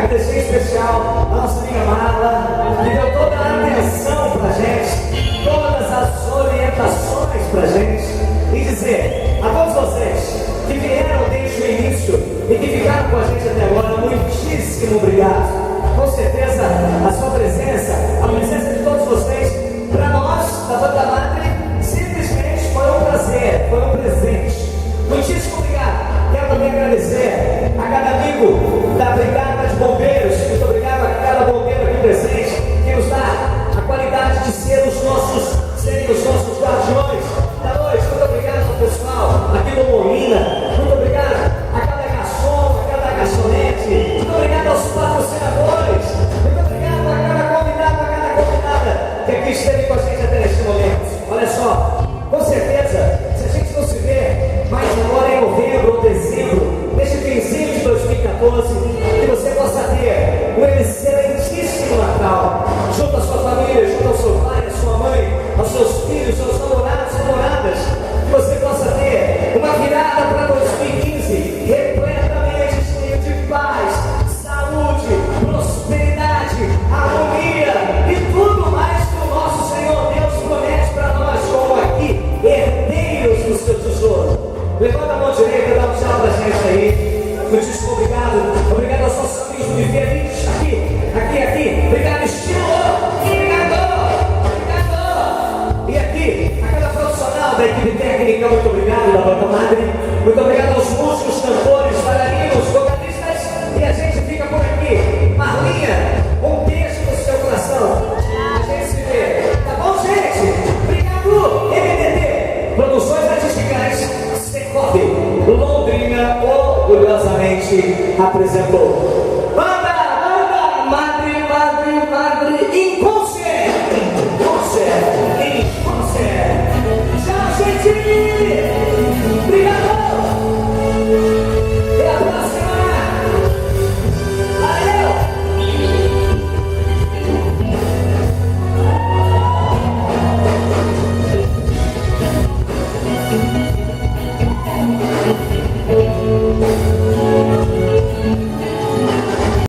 Agradecer em especial a nossa amiga Marla, que deu toda a atenção pra gente, todas as orientações pra gente, e dizer a todos vocês que vieram desde o início e que ficaram com a gente até agora, muitíssimo obrigado. Com certeza a sua presença, a presença de todos vocês, para nós, da Banda Madre, simplesmente foi um prazer, foi um presente. Muitíssimo obrigado. Quero também agradecer a cada amigo da Brigada de Bombeiros. Muito obrigado a cada bombeiro aqui presente, que nos dá a qualidade de serem os nossos guardiões da noite. Muito obrigado ao pessoal aqui do Molina. Muito obrigado a cada garçom, a cada garçonete. Muito obrigado aos patrocinadores. Muito obrigado a cada convidada que aqui esteve com a gente até neste momento. Olha só, com certeza, se a gente não se vê mais agora em novembro ou dezembro, neste finzinho de 2014, que você possa ter um excelentíssimo Natal, junto à sua família, junto ao seu pai, à sua mãe, aos seus filhos, aos namorados, namoradas, que você possa ter uma virada para 2015 repletamente cheia de paz, saúde, prosperidade, harmonia e tudo mais que o nosso Senhor Deus promete para nós, como aqui, herdeiros do seu tesouro. Levanta a mão direita, dá um tchau pra gente aí. Muitíssimo obrigado. Obrigado aos nossos amigos do Diferentes. Aqui. Obrigado, estilo. Obrigado. E aqui, a cada profissional da equipe técnica, muito obrigado, da Banda Madre. Muito obrigado aos músicos, cantores, bailarinos, vocalistas. E a gente fica por aqui. Marlinha, um beijo no seu coração. A gente se vê. Tá bom, gente? Obrigado, MDT. Produções Artísticas Secov, Londrina orgulhosamente apresentou.